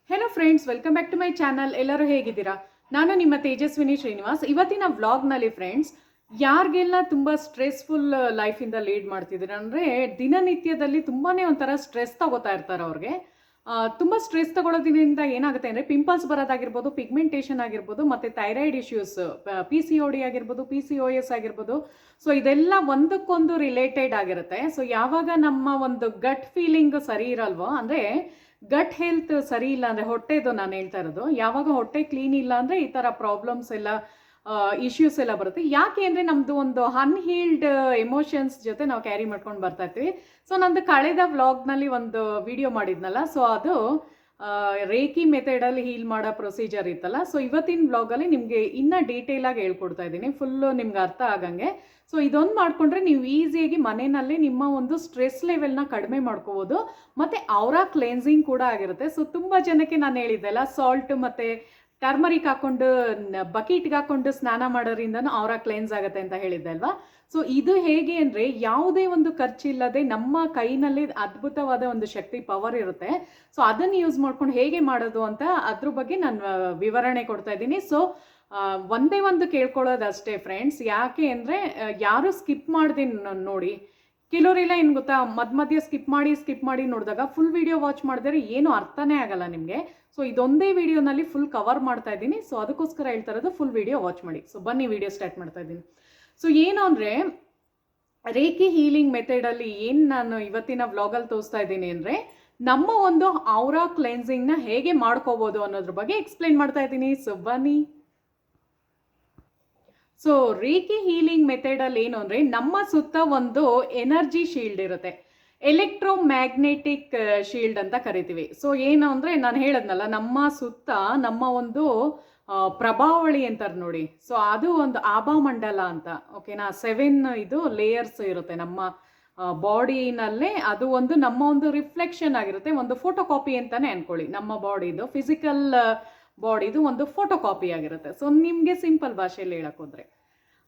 Hello friends, welcome back to my channel. ಎಲ್ಲರೂ ಹೇಗಿದ್ದೀರಾ? ನಾನು ನಿಮ್ಮ ತೇಜಸ್ವಿನಿ ಶ್ರೀನಿವಾಸ್. ಇವತ್ತಿನ ವ್ಲಾಗ್ನಲ್ಲಿ ಫ್ರೆಂಡ್ಸ್, ಯಾರಿಗೆಲ್ಲ ತುಂಬ ಸ್ಟ್ರೆಸ್ಫುಲ್ ಲೈಫಿಂದ ಲೀಡ್ ಮಾಡ್ತಿದ್ದೀರಾ ಅಂದರೆ, ದಿನನಿತ್ಯದಲ್ಲಿ ತುಂಬಾ ಒಂಥರ ಸ್ಟ್ರೆಸ್ ತಗೋತಾ ಇರ್ತಾರೆ ಅವ್ರಿಗೆ. ತುಂಬ ಸ್ಟ್ರೆಸ್ ತಗೊಳ್ಳೋದ್ರಿಂದ ಏನಾಗುತ್ತೆ ಅಂದರೆ, ಪಿಂಪಲ್ಸ್ ಬರೋದಾಗಿರ್ಬೋದು, ಪಿಗ್ಮೆಂಟೇಷನ್ ಆಗಿರ್ಬೋದು, ಮತ್ತು ಥೈರಾಯ್ಡ್ ಇಶ್ಯೂಸ್, PCOD ಆಗಿರ್ಬೋದು, PCOS ಆಗಿರ್ಬೋದು. ಸೊ ಇದೆಲ್ಲ ಒಂದಕ್ಕೊಂದು ರಿಲೇಟೆಡ್ ಆಗಿರುತ್ತೆ. ಸೊ ಯಾವಾಗ ನಮ್ಮ ಒಂದು ಗಟ್ ಫೀಲಿಂಗ್ ಸರಿ ಇರಲ್ವೋ, ಅಂದರೆ ಗಟ್ ಹೆಲ್ತ್ ಸರಿ ಇಲ್ಲ ಅಂದರೆ, ಹೊಟ್ಟೆದು ನಾನು ಹೇಳ್ತಾ ಇರೋದು, ಯಾವಾಗ ಹೊಟ್ಟೆ ಕ್ಲೀನ್ ಇಲ್ಲ ಅಂದರೆ ಈ ಥರ ಪ್ರಾಬ್ಲಮ್ಸ್ ಎಲ್ಲ, ಇಶ್ಯೂಸ್ ಎಲ್ಲ ಬರುತ್ತೆ. ಯಾಕೆ ಅಂದರೆ ನಮ್ಮದು ಒಂದು ಅನ್ಹೀಲ್ಡ್ ಎಮೋಷನ್ಸ್ ಜೊತೆ ನಾವು ಕ್ಯಾರಿ ಮಾಡ್ಕೊಂಡು ಬರ್ತಾ ಇರ್ತೀವಿ. ಸೊ ನಂದು ಕಳೆದ ವ್ಲಾಗ್ನಲ್ಲಿ ಒಂದು ವಿಡಿಯೋ ಮಾಡಿದ್ನಲ್ಲ, ಸೊ ಅದು ರೇಕಿ ಮೆಥಡಲ್ಲಿ ಹೀಲ್ ಮಾಡೋ ಪ್ರೊಸೀಜರ್ ಇತ್ತಲ್ಲ. ಸೊ ಇವತ್ತಿನ ವ್ಲಾಗಲ್ಲಿ ನಿಮಗೆ ಇನ್ನೂ ಡೀಟೇಲಾಗಿ ಹೇಳ್ಕೊಡ್ತಾ ಇದ್ದೀನಿ, ಫುಲ್ಲು ನಿಮ್ಗೆ ಅರ್ಥ ಆಗಂಗೆ. ಸೊ ಇದೊಂದು ಮಾಡಿಕೊಂಡ್ರೆ ನೀವು ಈಸಿಯಾಗಿ ಮನೆಯಲ್ಲೇ ನಿಮ್ಮ ಒಂದು ಸ್ಟ್ರೆಸ್ ಲೆವೆಲ್ನ ಕಡಿಮೆ ಮಾಡ್ಕೋಬೋದು, ಮತ್ತು ಅವರ ಕ್ಲೆನ್ಸಿಂಗ್ ಕೂಡ ಆಗಿರುತ್ತೆ. ಸೊ ತುಂಬ ಜನಕ್ಕೆ ನಾನು ಹೇಳಿದ್ದೆಲ್ಲ, ಸಾಲ್ಟ್ ಮತ್ತು ಟರ್ಮರಿಕ್ ಹಾಕ್ಕೊಂಡು ಬಕೀಟ್ಗೆ ಹಾಕ್ಕೊಂಡು ಸ್ನಾನ ಮಾಡೋದ್ರಿಂದನೂ ಅವರ ಕ್ಲೆನ್ಸ್ ಆಗುತ್ತೆ ಅಂತ ಹೇಳಿದ್ದೆ ಅಲ್ವಾ. ಸೊ ಇದು ಹೇಗೆ ಅಂದರೆ, ಯಾವುದೇ ಒಂದು ಖರ್ಚಿಲ್ಲದೆ ನಮ್ಮ ಕೈನಲ್ಲಿ ಅದ್ಭುತವಾದ ಒಂದು ಶಕ್ತಿ, ಪವರ್ ಇರುತ್ತೆ. ಸೊ ಅದನ್ನು ಯೂಸ್ ಮಾಡ್ಕೊಂಡು ಹೇಗೆ ಮಾಡೋದು ಅಂತ ಅದ್ರ ಬಗ್ಗೆ ನಾನು ವಿವರಣೆ ಕೊಡ್ತಾ ಇದ್ದೀನಿ. ಸೊ ಒಂದೇ ಒಂದು ಕೇಳ್ಕೊಳ್ಳೋದಷ್ಟೇ ಫ್ರೆಂಡ್ಸ್, ಯಾಕೆ ಅಂದರೆ ಯಾರು ಸ್ಕಿಪ್ ಮಾಡ್ದೆ ನೋಡಿ. ಕೆಲವರೆಲ್ಲ ಏನು ಗೊತ್ತಾ, ಮಧ್ಯ ಸ್ಕಿಪ್ ಮಾಡಿ ನೋಡಿದಾಗ ಫುಲ್ ವಿಡಿಯೋ ವಾಚ್ ಮಾಡಿದ್ರೆ ಏನು ಅರ್ಥನೇ ಆಗಲ್ಲ ನಿಮಗೆ. ಸೊ ಇದೊಂದೇ ವಿಡಿಯೋನಲ್ಲಿ ಫುಲ್ ಕವರ್ ಮಾಡ್ತಾ ಇದ್ದೀನಿ. ಸೊ ಅದಕ್ಕೋಸ್ಕರ ಹೇಳ್ತಾ ಇರೋದು, ಫುಲ್ ವಿಡಿಯೋ ವಾಚ್ ಮಾಡಿ. ಸೊ ಬನ್ನಿ ವಿಡಿಯೋ ಸ್ಟಾರ್ಟ್ ಮಾಡ್ತಾ ಇದ್ದೀನಿ. ಸೊ ಏನು ಅಂದರೆ, ರೇಕಿ ಹೀಲಿಂಗ್ ಮೆಥಡಲ್ಲಿ ಏನು ನಾನು ಇವತ್ತಿನ ವ್ಲಾಗಲ್ಲಿ ತೋರಿಸ್ತಾ ಇದ್ದೀನಿ ಅಂದರೆ, ನಮ್ಮ ಒಂದು ಔರಾ ಕ್ಲೆನ್ಸಿಂಗ್ನ ಹೇಗೆ ಮಾಡ್ಕೋಬೋದು ಅನ್ನೋದ್ರ ಬಗ್ಗೆ ಎಕ್ಸ್ಪ್ಲೇನ್ ಮಾಡ್ತಾ ಇದ್ದೀನಿ. ಸೊ ಬನ್ನಿ. ಸೊ ರೇಕಿ ಹೀಲಿಂಗ್ ಮೆಥಡಲ್ಲಿ ಏನು ಅಂದರೆ, ನಮ್ಮ ಸುತ್ತ ಒಂದು ಎನರ್ಜಿ ಶೀಲ್ಡ್ ಇರುತ್ತೆ, ಎಲೆಕ್ಟ್ರೋಮ್ಯಾಗ್ನೆಟಿಕ್ ಶೀಲ್ಡ್ ಅಂತ ಕರಿತೀವಿ. ಸೊ ಏನು ಅಂದರೆ, ನಾನು ಹೇಳದ್ನಲ್ಲ, ನಮ್ಮ ಸುತ್ತ ನಮ್ಮ ಒಂದು ಪ್ರಭಾವಳಿ ಅಂತಾರೆ ನೋಡಿ. ಸೊ ಅದು ಒಂದು ಆಭಾಮಂಡಲ ಅಂತ, ಓಕೆನಾ. 7 ಇದು ಲೇಯರ್ಸ್ ಇರುತ್ತೆ ನಮ್ಮ ಬಾಡಿನಲ್ಲೇ. ಅದು ಒಂದು ನಮ್ಮ ಒಂದು ರಿಫ್ಲೆಕ್ಷನ್ ಆಗಿರುತ್ತೆ, ಒಂದು ಫೋಟೋ ಕಾಪಿ ಅಂತಲೇ ಅಂದ್ಕೊಳ್ಳಿ. ನಮ್ಮ ಬಾಡಿದು ಫಿಸಿಕಲ್ ಬಾಡಿದು ಒಂದು ಫೋಟೋ ಕಾಪಿ ಆಗಿರುತ್ತೆ. ಸೊ ನಿಮಗೆ ಸಿಂಪಲ್ ಭಾಷೆಯಲ್ಲಿ ಹೇಳೋಕ್ಕೋದ್ರೆ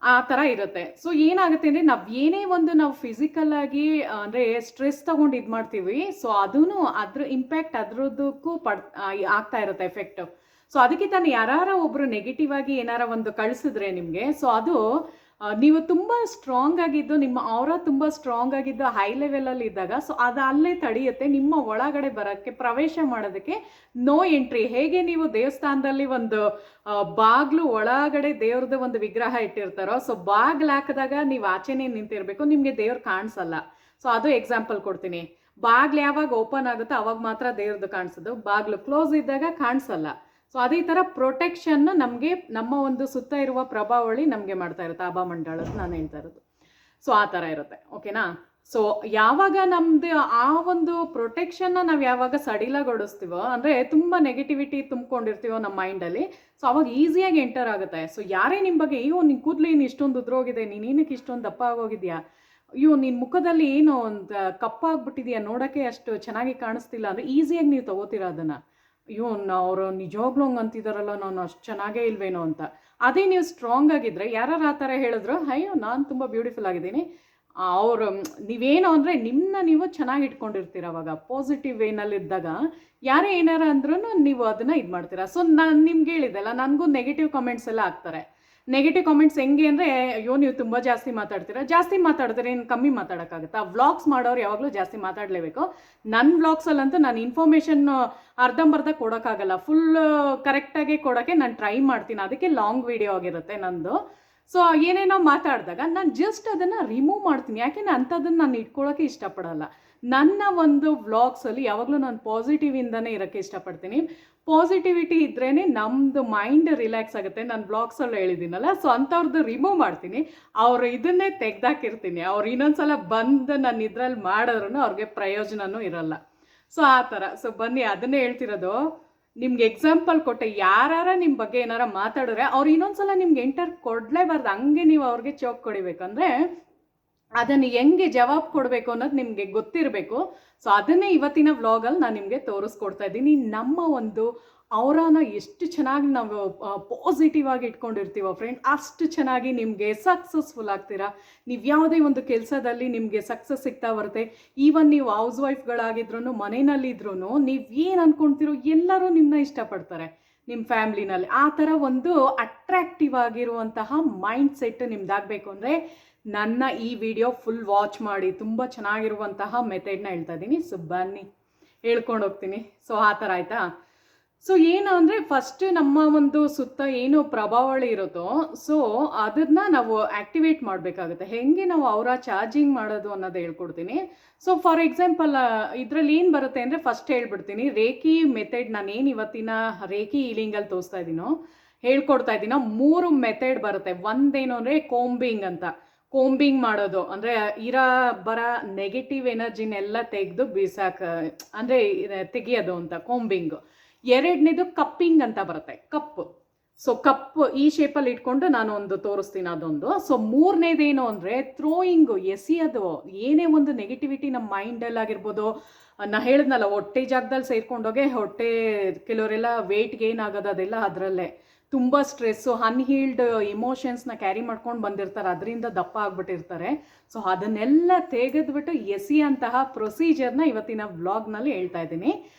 ಆ ಥರ ಇರುತ್ತೆ. ಸೊ ಏನಾಗುತ್ತೆ ಅಂದರೆ, ನಾವು ಫಿಸಿಕಲ್ ಆಗಿ ಅಂದರೆ ಸ್ಟ್ರೆಸ್ ತೊಗೊಂಡು ಇದು ಮಾಡ್ತೀವಿ. ಸೊ ಅದೂ ಅದ್ರ ಇಂಪ್ಯಾಕ್ಟ್ ಅದ್ರದ್ದಕ್ಕೂ ಆಗ್ತಾ ಇರುತ್ತೆ ಎಫೆಕ್ಟ್. ಸೊ ಅದಕ್ಕೆ ತಾನು ಯಾರು ಒಬ್ಬರು ನೆಗೆಟಿವ್ ಆಗಿ ಏನಾರ ಒಂದು ಕಳಿಸಿದ್ರೆ ನಿಮಗೆ, ಸೊ ಅದು ನೀವು ತುಂಬ ಸ್ಟ್ರಾಂಗ್ ಆಗಿದ್ದು, ನಿಮ್ಮ ಔರಾ ತುಂಬ ಸ್ಟ್ರಾಂಗ್ ಆಗಿದ್ದು ಹೈ ಲೆವೆಲಲ್ಲಿ ಇದ್ದಾಗ, ಸೊ ಅದು ಅಲ್ಲೇ ತಡೆಯುತ್ತೆ. ನಿಮ್ಮ ಒಳಗಡೆ ಬರೋಕ್ಕೆ, ಪ್ರವೇಶ ಮಾಡೋದಕ್ಕೆ ನೋ ಎಂಟ್ರಿ. ಹೇಗೆ ನೀವು ದೇವಸ್ಥಾನದಲ್ಲಿ ಒಂದು ಬಾಗಿಲು ಒಳಗಡೆ ದೇವ್ರದ್ದು ಒಂದು ವಿಗ್ರಹ ಇಟ್ಟಿರ್ತಾರೋ, ಸೊ ಬಾಗಿಲು ಹಾಕಿದಾಗ ನೀವು ಆಚೆನೇ ನಿಂತಿರಬೇಕು, ನಿಮಗೆ ದೇವ್ರು ಕಾಣಿಸಲ್ಲ. ಸೊ ಅದು ಎಕ್ಸಾಂಪಲ್ ಕೊಡ್ತೀನಿ. ಬಾಗಿಲು ಯಾವಾಗ ಓಪನ್ ಆಗುತ್ತೋ ಅವಾಗ ಮಾತ್ರ ದೇವ್ರದ್ದು ಕಾಣಿಸೋದು, ಬಾಗಿಲು ಕ್ಲೋಸ್ ಇದ್ದಾಗ ಕಾಣಿಸಲ್ಲ. ಸೊ ಅದೇ ಥರ ಪ್ರೊಟೆಕ್ಷನ್ ನಮಗೆ ನಮ್ಮ ಒಂದು ಸುತ್ತ ಇರುವ ಪ್ರಭಾವಳಿ ನಮಗೆ ಮಾಡ್ತಾ ಇರುತ್ತೆ, ಆಭಾಮಂಡಳದ ನಾನು ಹೇಳ್ತಾ ಇರೋದು. ಸೊ ಆ ಥರ ಇರುತ್ತೆ, ಓಕೆನಾ. ಸೊ ಯಾವಾಗ ನಮ್ಮದು ಆ ಒಂದು ಪ್ರೊಟೆಕ್ಷನ್ನ ನಾವು ಯಾವಾಗ ಸಡಿಲಗೊಳಿಸ್ತೀವೋ, ಅಂದರೆ ತುಂಬ ನೆಗೆಟಿವಿಟಿ ತುಂಬ್ಕೊಂಡಿರ್ತೀವೋ ನಮ್ಮ ಮೈಂಡಲ್ಲಿ, ಸೊ ಅವಾಗ ಈಸಿಯಾಗಿ ಎಂಟರ್ ಆಗುತ್ತೆ. ಸೊ ಯಾರೇ ನಿಮ್ಮ ಬಗ್ಗೆ, ಅಯ್ಯೋ ನಿನ್ನ ಕೂದಲು ಏನು ಇಷ್ಟೊಂದು ಉದ್ರೋಗಿದೆ, ನೀನೇನಕ್ಕೆ ಇಷ್ಟೊಂದು ದಪ್ಪ ಆಗೋಗಿದೆಯಾ, ಅಯ್ಯೋ ನಿನ್ನ ಮುಖದಲ್ಲಿ ಏನು ಒಂದು ಕಪ್ಪಾಗ್ಬಿಟ್ಟಿದೆಯಾ, ನೋಡೋಕ್ಕೆ ಅಷ್ಟು ಚೆನ್ನಾಗಿ ಕಾಣಿಸ್ತಿಲ್ಲ ಅಂದರೆ ಈಸಿಯಾಗಿ ನೀವು ತೊಗೋತೀರ ಅದನ್ನು. ಅಯ್ಯೋ ಅವರು ನಿಜವಾಗ್ಲೂ ಹಂಗೆ ಅಂತಿದ್ದಾರಲ್ಲ, ನಾನು ಅಷ್ಟು ಚೆನ್ನಾಗೇ ಇಲ್ವೇನೋ ಅಂತ. ಅದೇ ನೀವು ಸ್ಟ್ರಾಂಗ್ ಆಗಿದ್ದರೆ, ಯಾರು ಆ ಥರ ಹೇಳಿದ್ರು, ಅಯ್ಯೋ ನಾನು ತುಂಬ ಬ್ಯೂಟಿಫುಲ್ ಆಗಿದ್ದೀನಿ, ಅವರು ನೀವೇನು ಅಂದರೆ ನೀವು ಚೆನ್ನಾಗಿ ಇಟ್ಕೊಂಡಿರ್ತೀರ. ಅವಾಗ ಪಾಸಿಟಿವ್ ವೇನಲ್ಲಿದ್ದಾಗ ಯಾರೇ ಏನಾರ ಅಂದ್ರೂ ನೀವು ಅದನ್ನು ಇದು ಮಾಡ್ತೀರಾ. ಸೊ ನಾನು ನಿಮ್ಗೆ ಹೇಳಿದ್ದೆಲ್ಲ, ನನಗೂ ನೆಗೆಟಿವ್ ಕಮೆಂಟ್ಸ್ ಎಲ್ಲ ಆಗ್ತಾರೆ. ನೆಗೆಟಿವ್ ಕಾಮೆಂಟ್ಸ್ ಹೆಂಗೆ ಅಂದರೆ, ಅಯ್ಯೋ ನೀವು ತುಂಬ ಜಾಸ್ತಿ ಮಾತಾಡ್ತೀರಾ, ಜಾಸ್ತಿ ಮಾತಾಡಿದ್ರೆ ಏನು ಕಮ್ಮಿ ಮಾತಾಡೋಕ್ಕಾಗುತ್ತಾ? ವ್ಲಾಗ್ಸ್ ಮಾಡೋರು ಯಾವಾಗಲೂ ಜಾಸ್ತಿ ಮಾತಾಡಲೇಬೇಕು. ನನ್ನ ವ್ಲಾಗ್ಸಲ್ಲಂತೂ ನಾನು ಇನ್ಫಾರ್ಮೇಷನ್ ಅರ್ಧಂಬರ್ಧ ಕೊಡೋಕ್ಕಾಗಲ್ಲ, ಫುಲ್ ಕರೆಕ್ಟಾಗಿ ಕೊಡೋಕ್ಕೆ ನಾನು ಟ್ರೈ ಮಾಡ್ತೀನಿ. ಅದಕ್ಕೆ ಲಾಂಗ್ ವಿಡಿಯೋ ಆಗಿರುತ್ತೆ ನಂದು. ಸೊ ಏನೇನೋ ಮಾತಾಡಿದಾಗ ನಾನು ಜಸ್ಟ್ ಅದನ್ನು ರಿಮೂವ್ ಮಾಡ್ತೀನಿ, ಯಾಕೆಂದರೆ ಅಂಥದ್ದನ್ನು ನಾನು ಇಟ್ಕೊಳ್ಳೋಕ್ಕೆ ಇಷ್ಟಪಡಲ್ಲ. ನನ್ನ ಒಂದು ವ್ಲಾಗ್ಸಲ್ಲಿ ಯಾವಾಗಲೂ ನಾನು ಪಾಸಿಟಿವಿಂದನೇ ಇರೋಕ್ಕೆ ಇಷ್ಟಪಡ್ತೀನಿ. ಪಾಸಿಟಿವಿಟಿ ಇದ್ರೇ ನಮ್ಮದು ಮೈಂಡ್ ರಿಲ್ಯಾಕ್ಸ್ ಆಗುತ್ತೆ. ನಾನು ವ್ಲಾಗ್ಸಲ್ಲಿ ಹೇಳಿದ್ದೀನಲ್ಲ, ಸೊ ಅಂಥವ್ರದ್ದು ರಿಮೂವ್ ಮಾಡ್ತೀನಿ, ಅವರು ಇದನ್ನೇ ತೆಗ್ದಾಕಿರ್ತೀನಿ. ಅವ್ರು ಇನ್ನೊಂದ್ಸಲ ಬಂದು ನಾನು ಇದ್ರಲ್ಲಿ ಮಾಡಿದ್ರೂ ಅವ್ರಿಗೆ ಪ್ರಯೋಜನವೂ ಇರಲ್ಲ. ಸೊ ಆ ಥರ. ಸೊ ಬನ್ನಿ, ಅದನ್ನೇ ಹೇಳ್ತಿರೋದು. ನಿಮ್ಗೆ ಎಕ್ಸಾಂಪಲ್ ಕೊಟ್ಟೆ, ಯಾರ ನಿಮ್ಮ ಬಗ್ಗೆ ಏನಾರ ಮಾತಾಡಿದ್ರೆ ಅವ್ರು ಇನ್ನೊಂದ್ಸಲ ನಿಮ್ಗೆ ಎಂಟರ್ ಕೊಡಲೇಬಾರ್ದು, ಹಂಗೆ ನೀವು ಅವ್ರಿಗೆ ಚೋಕ್ ಕೊಡಿಬೇಕಂದ್ರೆ ಅದನ್ನು ಹೆಂಗೆ ಜವಾಬು ಕೊಡಬೇಕು ಅನ್ನೋದು ನಿಮಗೆ ಗೊತ್ತಿರಬೇಕು. ಸೊ ಅದನ್ನೇ ಇವತ್ತಿನ ವ್ಲಾಗಲ್ಲಿ ನಾನು ನಿಮಗೆ ತೋರಿಸ್ಕೊಡ್ತಾ ಇದ್ದೀನಿ. ನಮ್ಮ ಒಂದು ಅವರನ್ನ ಎಷ್ಟು ಚೆನ್ನಾಗಿ ನಾವು ಪಾಸಿಟಿವ್ ಆಗಿ ಇಟ್ಕೊಂಡಿರ್ತೀವೋ ಫ್ರೆಂಡ್, ಅಷ್ಟು ಚೆನ್ನಾಗಿ ನಿಮಗೆ ಸಕ್ಸಸ್ಫುಲ್ ಆಗ್ತೀರಾ. ನೀವು ಯಾವುದೇ ಒಂದು ಕೆಲಸದಲ್ಲಿ ನಿಮಗೆ ಸಕ್ಸಸ್ ಸಿಗ್ತಾ ಬರುತ್ತೆ. ಈವನ್ ನೀವು ಹೌಸ್ ವೈಫ್ಗಳಾಗಿದ್ರು, ಮನೆಯಲ್ಲಿದ್ರೂ ನೀವು ಏನು ಅಂದ್ಕೊಳ್ತೀರೋ ಎಲ್ಲರೂ ನಿಮ್ಮನ್ನ ಇಷ್ಟಪಡ್ತಾರೆ ನಿಮ್ಮ ಫ್ಯಾಮ್ಲಿನಲ್ಲಿ. ಆ ಥರ ಒಂದು ಅಟ್ರಾಕ್ಟಿವ್ ಆಗಿರುವಂತಹ ಮೈಂಡ್ ಸೆಟ್ ನಿಮ್ದಾಗಬೇಕು ಅಂದರೆ ನನ್ನ ಈ ವಿಡಿಯೋ ಫುಲ್ ವಾಚ್ ಮಾಡಿ. ತುಂಬ ಚೆನ್ನಾಗಿರುವಂತಹ ಮೆಥಡ್ನ ಹೇಳ್ತಾ ಇದ್ದೀನಿ. ಸೊ ಬನ್ನಿ ಹೇಳ್ಕೊಂಡು ಹೋಗ್ತೀನಿ. ಸೊ ಆ ಥರ ಆಯಿತಾ. ಸೊ ಏನು ಅಂದರೆ ಫಸ್ಟ್ ನಮ್ಮ ಒಂದು ಸುತ್ತ ಏನು ಪ್ರಭಾವಳಿ ಇರುತ್ತೋ ಸೊ ಅದನ್ನು ನಾವು ಆ್ಯಕ್ಟಿವೇಟ್ ಮಾಡಬೇಕಾಗುತ್ತೆ. ಹೇಗೆ ನಾವು ಅವರ ಚಾರ್ಜಿಂಗ್ ಮಾಡೋದು ಅನ್ನೋದು ಹೇಳ್ಕೊಡ್ತೀನಿ. ಸೊ ಫಾರ್ ಎಕ್ಸಾಂಪಲ್ ಇದರಲ್ಲಿ ಏನು ಬರುತ್ತೆ ಅಂದರೆ ಫಸ್ಟ್ ಹೇಳ್ಬಿಡ್ತೀನಿ. ರೇಖಿ ಮೆಥಡ್ ನಾನೇನು ಇವತ್ತಿನ ರೇಖಿ ಹೀಲಿಂಗಲ್ಲಿ ತೋರಿಸ್ತಾ ಇದ್ದೀನೋ ಹೇಳ್ಕೊಡ್ತಾ ಇದ್ದೀನೋ 3 ಮೆಥಡ್ ಬರುತ್ತೆ. ಒಂದೇನು ಅಂದರೆ ಕೋಂಬಿಂಗ್ ಅಂತ. ಕೋಂಬಿಂಗ್ ಮಾಡೋದು ಅಂದರೆ ಬರ ನೆಗೆಟಿವ್ ಎನರ್ಜಿನೆಲ್ಲ ತೆಗೆದು ಬೀಸಾಕ ಅಂದರೆ ತೆಗಿಯೋದು ಅಂತ ಕೋಂಬಿಂಗು. ಎರಡನೇದು ಕಪ್ಪಿಂಗ್ ಅಂತ ಬರುತ್ತೆ, ಕಪ್ಪು. ಸೊ ಕಪ್ ಈ ಶೇಪಲ್ಲಿ ಇಟ್ಕೊಂಡು ನಾನು ಒಂದು ತೋರಿಸ್ತೀನಿ ಅದೊಂದು. ಸೊ ಮೂರನೇದೇನು ಅಂದರೆ ಥ್ರೋಯಿಂಗು, ಎಸೆಯೋದು. ಏನೇ ಒಂದು ನೆಗೆಟಿವಿಟಿ ನಮ್ಮ ಮೈಂಡಲ್ಲಿ ಆಗಿರ್ಬೋದು, ನಾ ಹೇಳಿದ್ನಲ್ಲ ಹೊಟ್ಟೆ ಜಾಗದಲ್ಲಿ ಸೇರ್ಕೊಂಡೋಗೆ ಹೊಟ್ಟೆ ಕೆಲವರೆಲ್ಲ ವೆಯ್ಟ್ ಗೇನ್ ಆಗೋದು ಅದೆಲ್ಲ ಅದರಲ್ಲೇ. ತುಂಬ ಸ್ಟ್ರೆಸ್ಸು, ಅನ್ಹೀಲ್ಡ್ ಇಮೋಷನ್ಸ್ನ ಕ್ಯಾರಿ ಮಾಡ್ಕೊಂಡು ಬಂದಿರ್ತಾರೆ, ಅದರಿಂದ ದಪ್ಪ ಆಗಿಬಿಟ್ಟಿರ್ತಾರೆ. ಸೊ ಅದನ್ನೆಲ್ಲ ತೆಗೆದ್ಬಿಟ್ಟು ಎಸೆಯಂತಹ ಪ್ರೊಸೀಜರ್ನ ಇವತ್ತಿನ ವ್ಲಾಗ್ನಲ್ಲಿ ಹೇಳ್ತಾ ಇದ್ದೀನಿ.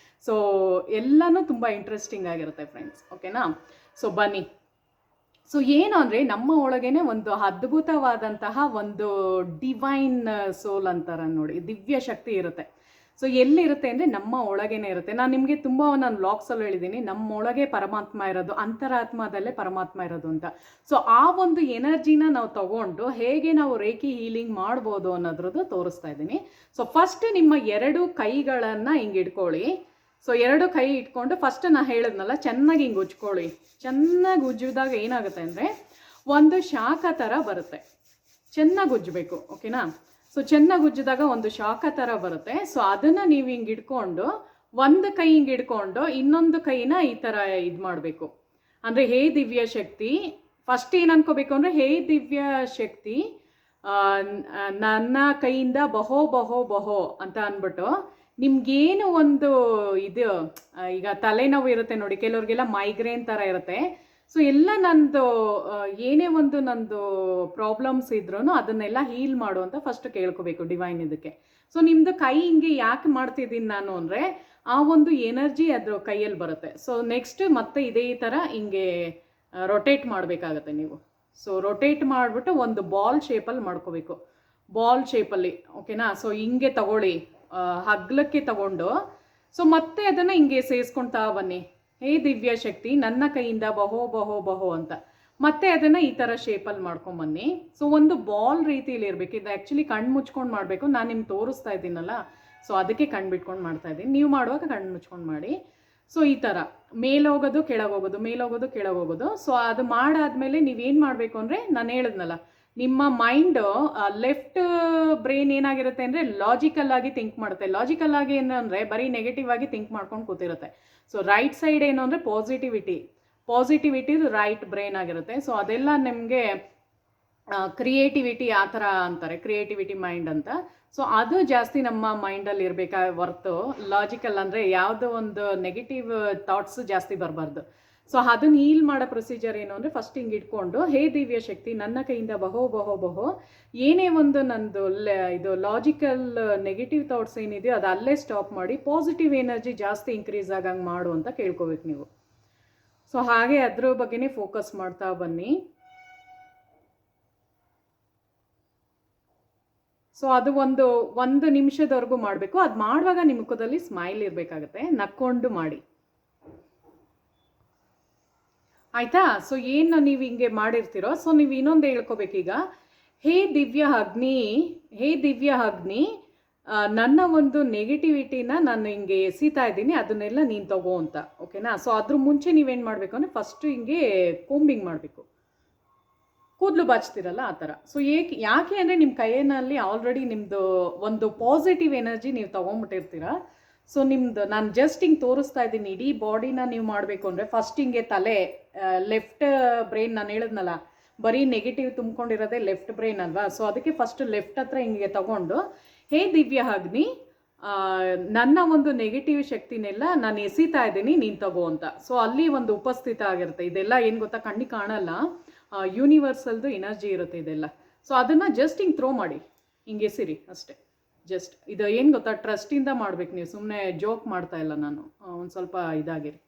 ಸೊ ಎಲ್ಲನೂ ತುಂಬ ಇಂಟ್ರೆಸ್ಟಿಂಗ್ ಆಗಿರುತ್ತೆ ಫ್ರೆಂಡ್ಸ್, ಓಕೆನಾ. ಸೊ ಬನ್ನಿ. ಸೊ ಏನು ಅಂದರೆ ನಮ್ಮ ಒಳಗೇನೆ ಒಂದು ಅದ್ಭುತವಾದಂತಹ ಒಂದು ಡಿವೈನ್ ಸೋಲ್ ಅಂತಾರೆ ನೋಡಿ, ದಿವ್ಯ ಶಕ್ತಿ ಇರುತ್ತೆ. ಸೊ ಎಲ್ಲಿರುತ್ತೆ ಅಂದರೆ ನಮ್ಮ ಒಳಗೇನೆ ಇರುತ್ತೆ. ನಾನು ನಿಮಗೆ ನಾನು ವ್ಲಾಗ್ಸಲ್ಲೂ ಹೇಳಿದ್ದೀನಿ, ನಮ್ಮ ಒಳಗೆ ಪರಮಾತ್ಮ ಇರೋದು, ಅಂತರಾತ್ಮದಲ್ಲೇ ಪರಮಾತ್ಮ ಇರೋದು ಅಂತ. ಸೊ ಆ ಒಂದು ಎನರ್ಜಿನ ನಾವು ತಗೊಂಡು ಹೇಗೆ ನಾವು ರೇಖಿ ಹೀಲಿಂಗ್ ಮಾಡ್ಬೋದು ಅನ್ನೋದ್ರದ್ದು ತೋರಿಸ್ತಾ ಇದ್ದೀನಿ. ಸೊ ಫಸ್ಟ್ ನಿಮ್ಮ 2 ಕೈಗಳನ್ನು ಹಿಂಗೆ ಇಟ್ಕೊಳ್ಳಿ. ಸೊ 2 ಕೈ ಇಟ್ಕೊಂಡು ಫಸ್ಟ್ ನಾನು ಹೇಳಿದ್ನಲ್ಲ ಚೆನ್ನಾಗಿ ಹಿಂಗೆ ಉಜ್ಕೊಳ್ಳಿ. ಚೆನ್ನಾಗಿ ಉಜ್ಜಿದಾಗ ಏನಾಗುತ್ತೆ ಅಂದರೆ ಒಂದು ಶಾಖ ಥರ ಬರುತ್ತೆ. ಚೆನ್ನಾಗಿ ಉಜ್ಜಬೇಕು, ಓಕೆನಾ. ಸೊ ಚೆನ್ನಾಗಿ ಉಜ್ಜಿದಾಗ ಒಂದು ಶಾಖ ಥರ ಬರುತ್ತೆ. ಸೊ ಅದನ್ನು ನೀವು ಹಿಂಗೆ ಇಟ್ಕೊಂಡು ಒಂದು ಕೈ ಹಿಂಗೆ ಇಟ್ಕೊಂಡು ಇನ್ನೊಂದು ಕೈನ ಈ ಥರ ಇದು ಮಾಡಬೇಕು. ಅಂದರೆ ಹೇ ದಿವ್ಯ ಶಕ್ತಿ, ಫಸ್ಟ್ ಏನು ಅನ್ಕೋಬೇಕು ಅಂದರೆ ಹೇ ದಿವ್ಯ ಶಕ್ತಿ ನನ್ನ ಕೈಯಿಂದ ಬಹೋ ಬಹೋ ಬಹೋ ಅಂತ ಅಂದ್ಬಿಟ್ಟು ನಿಮ್ಗೇನು ಒಂದು ಇದು ಈಗ ತಲೆನೋವು ಇರುತ್ತೆ ನೋಡಿ, ಕೆಲವ್ರಿಗೆಲ್ಲ ಮೈಗ್ರೇನ್ ಥರ ಇರುತ್ತೆ. ಸೊ ಎಲ್ಲ ನಂದು ಏನೇ ಒಂದು ನಂದು ಪ್ರಾಬ್ಲಮ್ಸ್ ಇದ್ರೂ ಅದನ್ನೆಲ್ಲ ಹೀಲ್ ಮಾಡು ಅಂತ ಫಸ್ಟ್ ಕೇಳ್ಕೋಬೇಕು ಡಿವೈನ್ ಇದಕ್ಕೆ. ಸೊ ನಿಮ್ಮದು ಕೈ ಹಿಂಗೆ ಯಾಕೆ ಮಾಡ್ತಿದ್ದೀನಿ ನಾನು ಅಂದರೆ ಆ ಒಂದು ಎನರ್ಜಿ ಅದ್ರ ಕೈಯಲ್ಲಿ ಬರುತ್ತೆ. ಸೊ ನೆಕ್ಸ್ಟ್ ಮತ್ತೆ ಇದೇ ಥರ ಹಿಂಗೆ ರೊಟೇಟ್ ಮಾಡಬೇಕಾಗತ್ತೆ ನೀವು. ಸೊ ರೊಟೇಟ್ ಮಾಡಿಬಿಟ್ಟು ಒಂದು ಬಾಲ್ ಶೇಪಲ್ಲಿ ಮಾಡ್ಕೋಬೇಕು, ಬಾಲ್ ಶೇಪಲ್ಲಿ, ಓಕೆನಾ. ಸೊ ಹಿಂಗೆ ತಗೊಳ್ಳಿ, ಹಗ್ಲಕ್ಕೆ ತಗೊಂಡು ಸೊ ಮತ್ತೆ ಅದನ್ನು ಹಿಂಗೆ ಸೇರಿಸ್ಕೊಳ್ತಾ ಬನ್ನಿ. ಹೇ ದಿವ್ಯ ಶಕ್ತಿ ನನ್ನ ಕೈಯಿಂದ ಬಹೋ ಬಹೋ ಬಹೋ ಅಂತ ಮತ್ತೆ ಅದನ್ನು ಈ ಥರ ಶೇಪಲ್ಲಿ ಮಾಡ್ಕೊಂಬನ್ನಿ. ಸೊ ಒಂದು ಬಾಲ್ ರೀತಿಯಲ್ಲಿ ಇರಬೇಕು. ಇದು ಆ್ಯಕ್ಚುಲಿ ಕಣ್ಣು ಮುಚ್ಕೊಂಡು ಮಾಡಬೇಕು. ನಾನು ನಿಮ್ಗೆ ತೋರಿಸ್ತಾ ಇದ್ದೀನಲ್ಲ, ಸೊ ಅದಕ್ಕೆ ಕಣ್ಣು ಬಿಟ್ಕೊಂಡು ಮಾಡ್ತಾ ಇದ್ದೀನಿ. ನೀವು ಮಾಡುವಾಗ ಕಣ್ಣು ಮುಚ್ಕೊಂಡು ಮಾಡಿ. ಸೊ ಈ ಥರ ಮೇಲೋಗೋದು ಕೆಳಗೋಗೋದು, ಮೇಲೋಗೋದು ಕೆಳಗೋಗೋದು. ಸೊ ಅದು ಮಾಡಾದ್ಮೇಲೆ ನೀವೇನು ಮಾಡಬೇಕು ಅಂದರೆ ನಾನು ಹೇಳಿದ್ನಲ್ಲ, ನಿಮ್ಮ ಮೈಂಡು ಲೆಫ್ಟ್ ಬ್ರೈನ್ ಏನಾಗಿರುತ್ತೆ ಅಂದರೆ ಲಾಜಿಕಲ್ ಆಗಿ ಥಿಂಕ್ ಮಾಡುತ್ತೆ. ಲಾಜಿಕಲ್ ಆಗಿ ಏನಂದರೆ ಬರೀ ನೆಗೆಟಿವ್ ಆಗಿ ಥಿಂಕ್ ಮಾಡ್ಕೊಂಡು ಕೂತಿರುತ್ತೆ. ಸೊ ರೈಟ್ ಸೈಡ್ ಏನು ಅಂದರೆ ಪಾಸಿಟಿವಿಟಿದು ರೈಟ್ ಬ್ರೈನ್ ಆಗಿರುತ್ತೆ. ಸೊ ಅದೆಲ್ಲ ನಿಮಗೆ ಕ್ರಿಯೇಟಿವಿಟಿ ಆ ಥರ ಅಂತಾರೆ, ಕ್ರಿಯೇಟಿವಿಟಿ ಮೈಂಡ್ ಅಂತ. ಸೊ ಅದು ಜಾಸ್ತಿ ನಮ್ಮ ಮೈಂಡಲ್ಲಿ ಇರಬೇಕಾಗಿ ಹೊರ್ತು ಲಾಜಿಕಲ್ ಅಂದರೆ ಯಾವುದೋ ಒಂದು ನೆಗೆಟಿವ್ ಥಾಟ್ಸು ಜಾಸ್ತಿ ಬರಬಾರ್ದು. ಸೊ ಅದನ್ನು ಹೀಲ್ ಮಾಡೋ ಪ್ರೊಸೀಜರ್ ಏನು ಅಂದರೆ ಫಸ್ಟ್ ಹಿಂಗೆ ಇಟ್ಕೊಂಡು ಹೇ ದಿವ್ಯ ಶಕ್ತಿ ನನ್ನ ಕೈಯಿಂದ ಬಹೋ ಬಹೋ ಬಹೋ ಏನೇ ಒಂದು ನಂದು ಇದು ಲಾಜಿಕಲ್ ನೆಗೆಟಿವ್ ಥಾಟ್ಸ್ ಏನಿದೆಯೋ ಅದು ಅಲ್ಲೇ ಸ್ಟಾಪ್ ಮಾಡಿ ಪಾಸಿಟಿವ್ ಎನರ್ಜಿ ಜಾಸ್ತಿ ಇನ್ಕ್ರೀಸ್ ಆಗಂಗೆ ಮಾಡು ಅಂತ ಕೇಳ್ಕೋಬೇಕು ನೀವು. ಸೊ ಹಾಗೆ ಅದ್ರ ಬಗ್ಗೆನೇ ಫೋಕಸ್ ಮಾಡ್ತಾ ಬನ್ನಿ. ಸೊ ಅದು ಒಂದು ನಿಮಿಷದವರೆಗೂ ಮಾಡಬೇಕು. ಅದು ಮಾಡುವಾಗ ನಿಮ್ಮ ಮುಖದಲ್ಲಿ ಸ್ಮೈಲ್ ಇರಬೇಕಾಗತ್ತೆ, ನಕ್ಕೊಂಡು ಮಾಡಿ, ಆಯಿತಾ. ಸೊ ಏನು ನೀವು ಹಿಂಗೆ ಮಾಡಿರ್ತೀರೋ ಸೊ ನೀವು ಇನ್ನೊಂದು ಹೇಳ್ಕೋಬೇಕೀಗ, ಹೇ ದಿವ್ಯ ಅಗ್ನಿ ನನ್ನ ಒಂದು ನೆಗೆಟಿವಿಟಿನ ನಾನು ಹಿಂಗೆ ಎಸಿತಾ ಇದ್ದೀನಿ, ಅದನ್ನೆಲ್ಲ ನೀನು ತಗೋ ಅಂತ, ಓಕೆನಾ. ಸೊ ಅದ್ರ ಮುಂಚೆ ನೀವೇನು ಮಾಡಬೇಕು ಅಂದರೆ ಫಸ್ಟು ಹಿಂಗೆ ಕೋಂಬಿಂಗ್ ಮಾಡಬೇಕು, ಕೂದಲು ಬಾಚ್ತಿರಲ್ಲ ಆ ಥರ. ಸೊ ಯಾಕೆ ಅಂದರೆ ನಿಮ್ಮ ಕೈಯಲ್ಲಿ ಆಲ್ರೆಡಿ ನಿಮ್ಮದು ಒಂದು ಪಾಸಿಟಿವ್ ಎನರ್ಜಿ ನೀವು ತೊಗೊಂಬಿಟ್ಟಿರ್ತೀರ. ಸೊ ನಿಮ್ಮದು ನಾನು ಜಸ್ಟ್ ಹಿಂಗೆ ತೋರಿಸ್ತಾ ಇದ್ದೀನಿ. ಇಡೀ ಬಾಡಿನ ನೀವು ಮಾಡಬೇಕು ಅಂದರೆ ಫಸ್ಟ್ ಹಿಂಗೆ ತಲೆ ಲೆಫ್ಟ್ ಬ್ರೈನ್ ನಾನು ಹೇಳಿದ್ನಲ್ಲ ಬರೀ ನೆಗೆಟಿವ್ ತುಂಬ್ಕೊಂಡಿರೋದೇ ಲೆಫ್ಟ್ ಬ್ರೈನ್ ಅಲ್ವಾ. ಸೊ ಅದಕ್ಕೆ ಫಸ್ಟ್ ಲೆಫ್ಟ್ ಹತ್ರ ಹಿಂಗೆ ತಗೊಂಡು ಹೇ ದಿವ್ಯಾಗ್ನಿ, ನನ್ನ ಒಂದು ನೆಗೆಟಿವ್ ಶಕ್ತಿನೆಲ್ಲ ನಾನು ಎಸಿತಾ ಇದ್ದೀನಿ, ನೀನು ತಗೋ ಅಂತ. ಸೊ ಅಲ್ಲಿ ಒಂದು ಉಪಸ್ಥಿತ ಆಗಿರುತ್ತೆ. ಇದೆಲ್ಲ ಏನು ಗೊತ್ತಾ, ಕಣ್ಣಿಗೆ ಕಾಣಲ್ಲ, ಯೂನಿವರ್ಸಲ್ದು ಎನರ್ಜಿ ಇರುತ್ತೆ ಇದೆಲ್ಲ. ಸೊ ಅದನ್ನು ಜಸ್ಟ್ ಹಿಂಗೆ ಥ್ರೋ ಮಾಡಿ, ಹಿಂಗೆ ಎಸಿರಿ ಅಷ್ಟೇ. ಜಸ್ಟ್ ಇದು ಏನು ಗೊತ್ತಾ, ಟ್ರಸ್ಟಿಂದ ಮಾಡ್ಬೇಕು ನೀವು, ಸುಮ್ಮನೆ ಜೋಕ್ ಮಾಡ್ತಾ ಇಲ್ಲ ನಾನು, ಒಂದು ಸ್ವಲ್ಪ ಇದಾಗಿರಿ.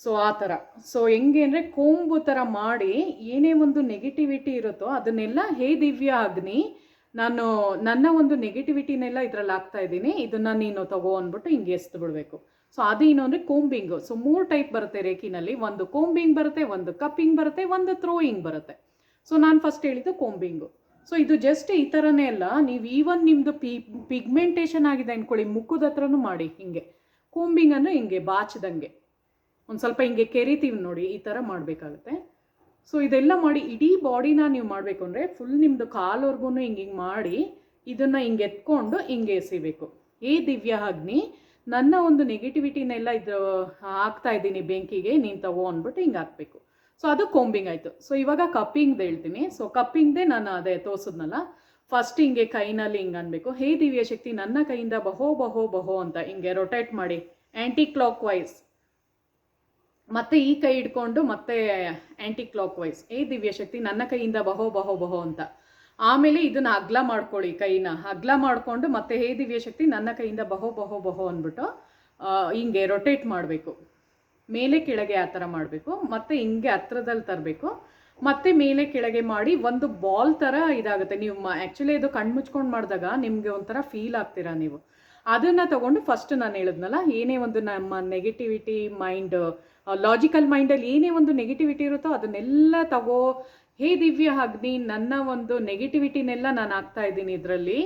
ಸೊ ಆ ಥರ. ಸೊ ಹೆಂಗೆ ಅಂದರೆ ಕೊಂಬು ಥರ ಮಾಡಿ ಏನೇ ಒಂದು ನೆಗೆಟಿವಿಟಿ ಇರುತ್ತೋ ಅದನ್ನೆಲ್ಲ ಹೇ ದಿವ್ಯಾಗ್ನಿ, ನಾನು ನನ್ನ ಒಂದು ನೆಗೆಟಿವಿಟಿನೆಲ್ಲ ಇದರಲ್ಲಿ ಹಾಕ್ತಾ ಇದ್ದೀನಿ, ಇದನ್ನು ನೀನು ತಗೋ ಅಂದ್ಬಿಟ್ಟು ಹಿಂಗೆ ಎಸ್ದು ಬಿಡಬೇಕು. ಸೊ ಅದೇನು ಅಂದರೆ ಕೋಂಬಿಂಗು. ಸೊ 3 ಟೈಪ್ ಬರುತ್ತೆ ರೇಖಿನಲ್ಲಿ, ಒಂದು ಕೋಂಬಿಂಗ್ ಬರುತ್ತೆ, ಒಂದು ಕಪ್ಪಿಂಗ್ ಬರುತ್ತೆ, ಒಂದು ಥ್ರೋಯಿಂಗ್ ಬರುತ್ತೆ. ಸೊ ನಾನು ಫಸ್ಟ್ ಹೇಳಿದ್ದು ಕೋಂಬಿಂಗು. ಸೊ ಇದು ಜಸ್ಟ್ ಈ ಥರನೇ ಅಲ್ಲ, ನೀವು ಈವನ್ ನಿಮ್ಮದು ಪಿಗ್ಮೆಂಟೇಷನ್ ಆಗಿದೆ ಅಂದ್ಕೊಳ್ಳಿ, ಮುಖದ ಹತ್ರನೂ ಮಾಡಿ ಹಿಂಗೆ ಕೋಂಬಿಂಗನ್ನು ಹಿಂಗೆ ಬಾಚ್ದಂಗೆ ಒಂದು ಸ್ವಲ್ಪ ಹಿಂಗೆ ಕೆರಿತೀವಿ ನೋಡಿ, ಈ ಥರ ಮಾಡಬೇಕಾಗುತ್ತೆ. ಸೊ ಇದೆಲ್ಲ ಮಾಡಿ ಇಡೀ ಬಾಡಿನ ನೀವು ಮಾಡಬೇಕು ಅಂದರೆ ಫುಲ್ ನಿಮ್ಮದು ಕಾಲವರೆಗೂ ಹಿಂಗೆ ಮಾಡಿ ಇದನ್ನು ಹಿಂಗೆ ಎತ್ಕೊಂಡು ಹಿಂಗೆ ಎಸಿಬೇಕು. ಏ ದಿವ್ಯಾಗ್ನಿ, ನನ್ನ ಒಂದು ನೆಗೆಟಿವಿಟಿನೆಲ್ಲ ಇದು ಹಾಕ್ತಾ ಇದ್ದೀನಿ ಬೆಂಕಿಗೆ, ನೀನು ತಗೋ ಅಂದ್ಬಿಟ್ಟು ಹಿಂಗೆ ಹಾಕಬೇಕು. ಸೊ ಅದು ಕೋಂಬಿಂಗ್ ಆಯಿತು. ಸೊ ಇವಾಗ ಕಪ್ಪಿಂಗ್ದು ಹೇಳ್ತೀನಿ. ಸೊ ಕಪ್ಪಿಂಗ್ದೇ ನಾನು ಅದೇ ತೋರಿಸಿದ್ನಲ್ಲ, ಫಸ್ಟ್ ಹಿಂಗೆ ಕೈನಲ್ಲಿ ಹಿಂಗೆ ಅನ್ಬೇಕು, ಹೇ ದಿವ್ಯ ಶಕ್ತಿ, ನನ್ನ ಕೈಯಿಂದ ಬಹೋ ಬಹೋ ಬಹೋ ಅಂತ ಹಿಂಗೆ ರೊಟೇಟ್ ಮಾಡಿ ಆ್ಯಂಟಿ ಕ್ಲಾಕ್ ವೈಸ್, ಮತ್ತೆ ಈ ಕೈ ಇಟ್ಕೊಂಡು ಮತ್ತೆ ಆ್ಯಂಟಿ ಕ್ಲಾಕ್ ವೈಸ್, ಏ ದಿವ್ಯ ಶಕ್ತಿ ನನ್ನ ಕೈಯಿಂದ ಬಹೋ ಬಹೋ ಬಹೋ ಅಂತ. ಆಮೇಲೆ ಇದನ್ನು ಅಗ್ಲ ಮಾಡ್ಕೊಳ್ಳಿ, ಕೈನ ಅಗ್ಲ ಮಾಡಿಕೊಂಡು ಮತ್ತೆ ಹೇ ದಿವ್ಯ ಶಕ್ತಿ ನನ್ನ ಕೈಯಿಂದ ಬಹೋ ಬಹೋ ಬಹೋ ಅಂದ್ಬಿಟ್ಟು ಹಿಂಗೆ ರೊಟೇಟ್ ಮಾಡಬೇಕು, ಮೇಲೆ ಕೆಳಗೆ ಆ ಥರ ಮಾಡಬೇಕು. ಮತ್ತು ಹಿಂಗೆ ಹತ್ರದಲ್ಲಿ ತರಬೇಕು, ಮತ್ತೆ ಮೇಲೆ ಕೆಳಗೆ ಮಾಡಿ ಒಂದು ಬಾಲ್ ಥರ ಇದಾಗುತ್ತೆ. ನೀವು ಆ್ಯಕ್ಚುಲಿ ಇದು ಕಣ್ಣು ಮುಚ್ಕೊಂಡು ಮಾಡಿದಾಗ ನಿಮಗೆ ಒಂಥರ ಫೀಲ್ ಆಗ್ತೀರಾ ನೀವು. ಅದನ್ನು ತಗೊಂಡು ಫಸ್ಟ್ ನಾನು ಹೇಳಿದ್ನಲ್ಲ, ಏನೇ ಒಂದು ನಮ್ಮ ನೆಗೆಟಿವಿಟಿ ಮೈಂಡ್, ಲಾಜಿಕಲ್ ಮೈಂಡಲ್ಲಿ ಏನೇ ಒಂದು ನೆಗೆಟಿವಿಟಿ ಇರುತ್ತೋ ಅದನ್ನೆಲ್ಲ ತಗೋ, ಹೇ ದಿವ್ಯಾಗ್ನಿ, ನನ್ನ ಒಂದು ನೆಗೆಟಿವಿಟಿನೆಲ್ಲ ನಾನು ಹಾಕ್ತಾ ಇದ್ದೀನಿ ಇದರಲ್ಲಿ,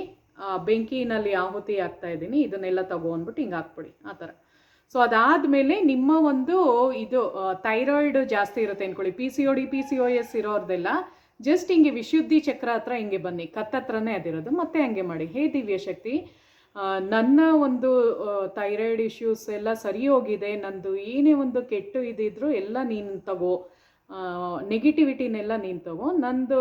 ಬೆಂಕಿನಲ್ಲಿ ಆಹುತಿ ಆಗ್ತಾ ಇದ್ದೀನಿ, ಇದನ್ನೆಲ್ಲ ತಗೋ ಅಂದ್ಬಿಟ್ಟು ಹಿಂಗೆ ಹಾಕ್ಬಿಡಿ ಆ ಥರ. ಸೊ ಅದಾದಮೇಲೆ ನಿಮ್ಮ ಒಂದು ಇದು ಥೈರಾಯ್ಡ್ ಜಾಸ್ತಿ ಇರುತ್ತೆ ಅಂದ್ಕೊಳ್ಳಿ, PCOD PCOS ಇರೋರ್ದೆಲ್ಲ ಜಸ್ಟ್ ಹಿಂಗೆ ವಿಶುದ್ಧಿ ಚಕ್ರ ಹತ್ರ ಹಿಂಗೆ ಬನ್ನಿ, ಕತ್ತತ್ರನೇ ಅದಿರೋದು, ಮತ್ತೆ ಹಂಗೆ ಮಾಡಿ, ಹೇ ದಿವ್ಯ ಶಕ್ತಿ, ನನ್ನ ಒಂದು ಥೈರಾಯ್ಡ್ ಇಶ್ಯೂಸ್ ಎಲ್ಲ ಸರಿ ಹೋಗಿದೆ, ನಂದು ಏನೇ ಒಂದು ಕೆಟ್ಟು ಇದ್ದಿದ್ರು ಎಲ್ಲ ನೀನು ತಗೋ, ನೆಗೆಟಿವಿಟಿನೆಲ್ಲ ನೀನು ತಗೋ, ನಂದು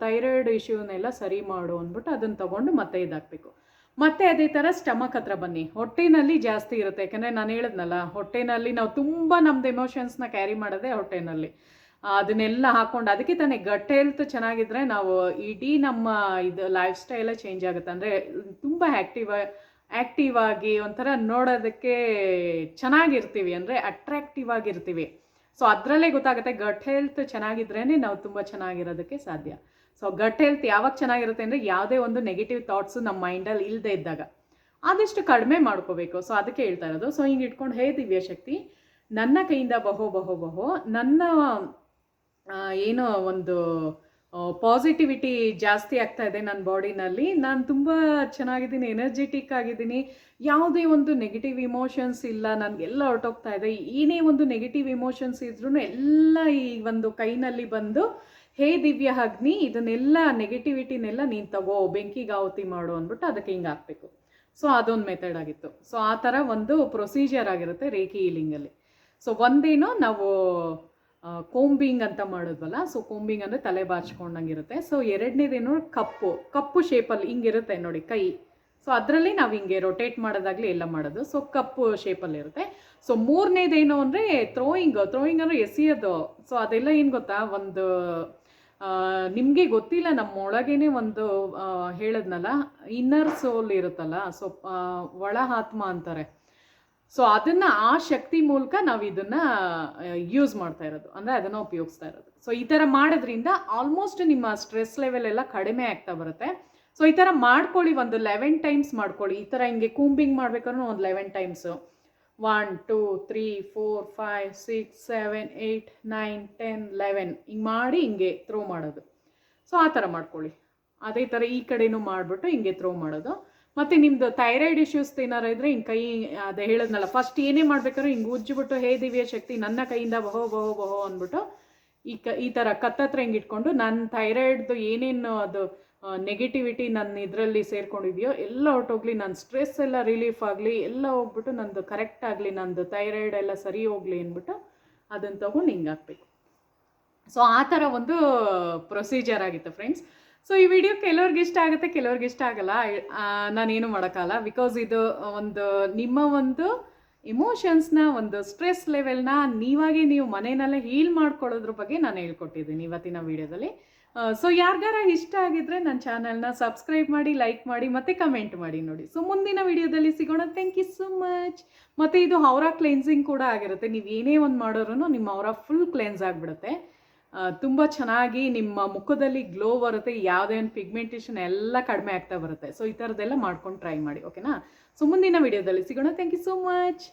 ಥೈರಾಯ್ಡ್ ಇಶ್ಯೂನೆಲ್ಲ ಸರಿ ಮಾಡು ಅಂದ್ಬಿಟ್ಟು ಅದನ್ನು ತಗೊಂಡು ಮತ್ತೆ ಇದಾಗಬೇಕು. ಮತ್ತೆ ಅದೇ ಥರ ಸ್ಟಮಕ್ ಹತ್ರ ಬನ್ನಿ, ಹೊಟ್ಟೆನಲ್ಲಿ ಜಾಸ್ತಿ ಇರುತ್ತೆ. ಯಾಕಂದರೆ ನಾನು ಹೇಳಿದ್ನಲ್ಲ, ಹೊಟ್ಟೆನಲ್ಲಿ ನಾವು ತುಂಬ ನಮ್ಮದು ಎಮೋಷನ್ಸ್ನ ಕ್ಯಾರಿ ಮಾಡೋದೇ ಹೊಟ್ಟೆನಲ್ಲಿ, ಅದನ್ನೆಲ್ಲ ಹಾಕ್ಕೊಂಡು. ಅದಕ್ಕೆ ತಾನೇ ಗಟ್ ಹೆಲ್ತ್ ಚೆನ್ನಾಗಿದ್ದರೆ ನಾವು ಇಡೀ ನಮ್ಮ ಇದು ಲೈಫ್ ಸ್ಟೈಲೇ ಚೇಂಜ್ ಆಗುತ್ತೆ. ಅಂದರೆ ತುಂಬ ಆ್ಯಕ್ಟಿವ್ ಆಗಿ ಒಂಥರ ನೋಡೋದಕ್ಕೆ ಚೆನ್ನಾಗಿರ್ತೀವಿ, ಅಂದರೆ ಅಟ್ರಾಕ್ಟಿವ್ ಆಗಿರ್ತೀವಿ. ಸೊ ಅದರಲ್ಲೇ ಗೊತ್ತಾಗುತ್ತೆ ಗಟ್ ಹೆಲ್ತ್ ಚೆನ್ನಾಗಿದ್ರೇ ನಾವು ತುಂಬ ಚೆನ್ನಾಗಿರೋದಕ್ಕೆ ಸಾಧ್ಯ. ಸೊ ಗಟ್ ಹೆಲ್ತ್ ಯಾವಾಗ ಚೆನ್ನಾಗಿರುತ್ತೆ ಅಂದರೆ ಯಾವುದೇ ಒಂದು ನೆಗೆಟಿವ್ ಥಾಟ್ಸು ನಮ್ಮ ಮೈಂಡಲ್ಲಿ ಇಲ್ಲದೆ ಇದ್ದಾಗ ಆದಷ್ಟು ಕಡಿಮೆ ಮಾಡ್ಕೋಬೇಕು. ಸೊ ಅದಕ್ಕೆ ಹೇಳ್ತಾ ಇರೋದು. ಸೊ ಹಿಂಗೆ ಇಟ್ಕೊಂಡು, ಹೇ ದಿವ್ಯ ಶಕ್ತಿ, ನನ್ನ ಕೈಯಿಂದ ಬಹೋ ಬಹೋ ಬಹೋ, ನನ್ನ ಏನೋ ಒಂದು ಪಾಸಿಟಿವಿಟಿ ಜಾಸ್ತಿ ಆಗ್ತಾ ಇದೆ ನನ್ನ ಬಾಡಿನಲ್ಲಿ, ನಾನು ತುಂಬ ಚೆನ್ನಾಗಿದ್ದೀನಿ, ಎನರ್ಜೆಟಿಕ್ ಆಗಿದ್ದೀನಿ, ಯಾವುದೇ ಒಂದು ನೆಗೆಟಿವ್ ಇಮೋಷನ್ಸ್ ಇಲ್ಲ, ನನಗೆಲ್ಲ ಹೊರಟೋಗ್ತಾ ಇದೆ. ಏನೇ ಒಂದು ನೆಗೆಟಿವ್ ಇಮೋಷನ್ಸ್ ಇದ್ರೂ ಎಲ್ಲ ಈ ಒಂದು ಕೈನಲ್ಲಿ ಬಂದು, ಹೇ ದಿವ್ಯಾಗ್ನಿ, ಇದನ್ನೆಲ್ಲ ನೆಗೆಟಿವಿಟಿನೆಲ್ಲ ನೀನು ತಗೋ, ಬೆಂಕಿಗೆ ಆಹುತಿ ಮಾಡು ಅಂದ್ಬಿಟ್ಟು ಅದಕ್ಕೆ ಹಿಂಗೆ ಹಾಕಬೇಕು. ಸೊ ಅದೊಂದು ಮೆಥಡ್ ಆಗಿತ್ತು. ಸೊ ಆ ಥರ ಒಂದು ಪ್ರೊಸೀಜರ್ ಆಗಿರುತ್ತೆ ರೇಖಿ ಹೀಲಿಂಗಲ್ಲಿ. ಸೊ ಒಂದೇನೋ ನಾವು ಕೋಂಬಿಂಗ್ ಅಂತ ಮಾಡಿದ್ವಲ್ಲ, ಸೊ ಕೋಂಬಿಂಗ್ ಅಂದರೆ ತಲೆ ಬಾಚ್ಕೊಂಡಂಗಿರುತ್ತೆ. ಸೊ ಎರಡನೇದೇನು ಕಪ್ಪು ಶೇಪಲ್ಲಿ ಹಿಂಗಿರುತ್ತೆ ನೋಡಿ ಕೈ. ಸೊ ಅದರಲ್ಲಿ ನಾವು ಹಿಂಗೆ ರೊಟೇಟ್ ಮಾಡೋದಾಗಲಿ ಎಲ್ಲ ಮಾಡೋದು. ಸೊ ಕಪ್ಪು ಶೇಪಲ್ಲಿರುತ್ತೆ. ಸೊ ಮೂರನೇದೇನು ಅಂದರೆ ಥ್ರೋಯಿಂಗ್ ಅಂದರೆ ಎಸೆಯೋದು. ಸೊ ಅದೆಲ್ಲ ಏನು ಗೊತ್ತಾ, ಒಂದು ನಿಮಗೆ ಗೊತ್ತಿಲ್ಲ, ನಮ್ಮೊಳಗೇನೆ ಒಂದು ಹೇಳಿದ್ನಲ್ಲ, ಇನ್ನರ್ ಸೋಲ್ ಇರುತ್ತಲ್ಲ, ಸೊ ಒಳ ಆತ್ಮ ಅಂತಾರೆ. ಸೊ ಅದನ್ನು ಆ ಶಕ್ತಿ ಮೂಲಕ ನಾವು ಇದನ್ನು ಯೂಸ್ ಮಾಡ್ತಾ ಇರೋದು, ಅಂದರೆ ಅದನ್ನು ಉಪಯೋಗಿಸ್ತಾ ಇರೋದು. ಸೊ ಈ ಥರ ಮಾಡೋದ್ರಿಂದ ಆಲ್ಮೋಸ್ಟ್ ನಿಮ್ಮ ಸ್ಟ್ರೆಸ್ ಲೆವೆಲ್ ಎಲ್ಲ ಕಡಿಮೆ ಆಗ್ತಾ ಬರುತ್ತೆ. ಸೊ ಈ ಥರ ಮಾಡ್ಕೊಳ್ಳಿ, ಒಂದು 11 ಟೈಮ್ಸ್ ಮಾಡ್ಕೊಳ್ಳಿ. ಈ ಥರ ಹಿಂಗೆ ಕೂಂಬಿಂಗ್ ಮಾಡ್ಬೇಕಾದ್ರೂ ಒಂದು 11 ಟೈಮ್ಸು, 1 2 3 4 5 6 7 8 9 10 11 ಹಿಂಗೆ ಮಾಡಿ ಹಿಂಗೆ ಥ್ರೋ ಮಾಡೋದು. ಸೊ ಆ ಥರ ಮಾಡ್ಕೊಳ್ಳಿ. ಅದೇ ಥರ ಈ ಕಡೆನೂ ಮಾಡಿಬಿಟ್ಟು ಹಿಂಗೆ ಥ್ರೋ ಮಾಡೋದು. ಮತ್ತು ನಿಮ್ಮದು ಥೈರಾಯ್ಡ್ ಇಶ್ಯೂಸ್ ಏನಾರು ಇದ್ದರೆ ಹಿಂಗೆ ಕೈ, ಅದೇ ಹೇಳಿದ್ನಲ್ಲ, ಫಸ್ಟ್ ಏನೇ ಮಾಡ್ಬೇಕಾದ್ರೂ ಹಿಂಗೆ ಉಜ್ಜಿಬಿಟ್ಟು, ಹೇ ದಿವ್ಯ ಶಕ್ತಿ, ನನ್ನ ಕೈಯಿಂದ ಬಹೋ ಬಹೋ ಬಹೋ ಅಂದ್ಬಿಟ್ಟು ಈ ಥರ ಕತ್ತತ್ರ ಹಿಂಗೆ ಇಟ್ಕೊಂಡು, ನನ್ನ ಥೈರಾಯ್ಡ್ದು ಏನೇನು ಅದು ನೆಗೆಟಿವಿಟಿ ನನ್ನ ಇದರಲ್ಲಿ ಸೇರ್ಕೊಂಡಿದೆಯೋ ಎಲ್ಲ ಹೊರಟೋಗ್ಲಿ, ನನ್ನ ಸ್ಟ್ರೆಸ್ ಎಲ್ಲ ರಿಲೀಫ್ ಆಗಲಿ, ಎಲ್ಲ ಹೋಗ್ಬಿಟ್ಟು ನಂದು ಕರೆಕ್ಟ್ ಆಗಲಿ, ನಂದು ಥೈರಾಯ್ಡ್ ಎಲ್ಲ ಸರಿ ಹೋಗಲಿ ಅಂದ್ಬಿಟ್ಟು ಅದನ್ನು ತೊಗೊಂಡು ಹಿಂಗೆ ಹಾಕಬೇಕು. ಸೊ ಆ ಥರ ಒಂದು ಪ್ರೊಸೀಜರ್ ಆಗಿತ್ತು ಫ್ರೆಂಡ್ಸ್. ಸೊ ಈ ವಿಡಿಯೋ ಕೆಲವ್ರಿಗೆ ಇಷ್ಟ ಆಗುತ್ತೆ, ಕೆಲವ್ರಿಗೆ ಇಷ್ಟ ಆಗಲ್ಲ. ನಾನೇನು ಮಾಡೋಕ್ಕಲ್ಲ. ಬಿಕಾಸ್ ಇದು ಒಂದು ನಿಮ್ಮ ಒಂದು ಇಮೋಷನ್ಸ್ನ, ಒಂದು ಸ್ಟ್ರೆಸ್ ಲೆವೆಲ್ನ ನೀವಾಗೆ ನೀವು ಮನೆಯಲ್ಲೇ ಹೀಲ್ ಮಾಡ್ಕೊಳ್ಳೋದ್ರ ಬಗ್ಗೆ ನಾನು ಹೇಳ್ಕೊಟ್ಟಿದ್ದೀನಿ ಇವತ್ತಿನ ವಿಡಿಯೋದಲ್ಲಿ. ಸೊ ಯಾರಿಗಾರ ಇಷ್ಟ ಆಗಿದ್ರೆ ನನ್ನ ಚಾನಲ್ನ ಸಬ್ಸ್ಕ್ರೈಬ್ ಮಾಡಿ, ಲೈಕ್ ಮಾಡಿ, ಮತ್ತು ಕಮೆಂಟ್ ಮಾಡಿ ನೋಡಿ. ಸೊ ಮುಂದಿನ ವಿಡಿಯೋದಲ್ಲಿ ಸಿಗೋಣ. Thank you so much. ಮತ್ತು ಇದು ಔರಾ ಕ್ಲೆನ್ಸಿಂಗ್ ಕೂಡ ಆಗಿರುತ್ತೆ. ನೀವು ಏನೇ ಒಂದು ಮಾಡೋರು ನಿಮ್ಮ ಔರಾ ಫುಲ್ ಕ್ಲೆನ್ಸ್ ಆಗಿಬಿಡುತ್ತೆ. ತುಂಬ ಚೆನ್ನಾಗಿ ನಿಮ್ಮ ಮುಖದಲ್ಲಿ ಗ್ಲೋ ಬರುತ್ತೆ. ಯಾವುದೇ ಒಂದು ಪಿಗ್ಮೆಂಟೇಷನ್ ಎಲ್ಲ ಕಡಿಮೆ ಆಗ್ತಾ ಬರುತ್ತೆ. ಸೊ ಈ ಥರದ್ದೆಲ್ಲ ಮಾಡ್ಕೊಂಡು ಟ್ರೈ ಮಾಡಿ, ಓಕೆನಾ? ಸೊ ಮುಂದಿನ ವಿಡಿಯೋದಲ್ಲಿ ಸಿಗೋಣ. Thank you so much.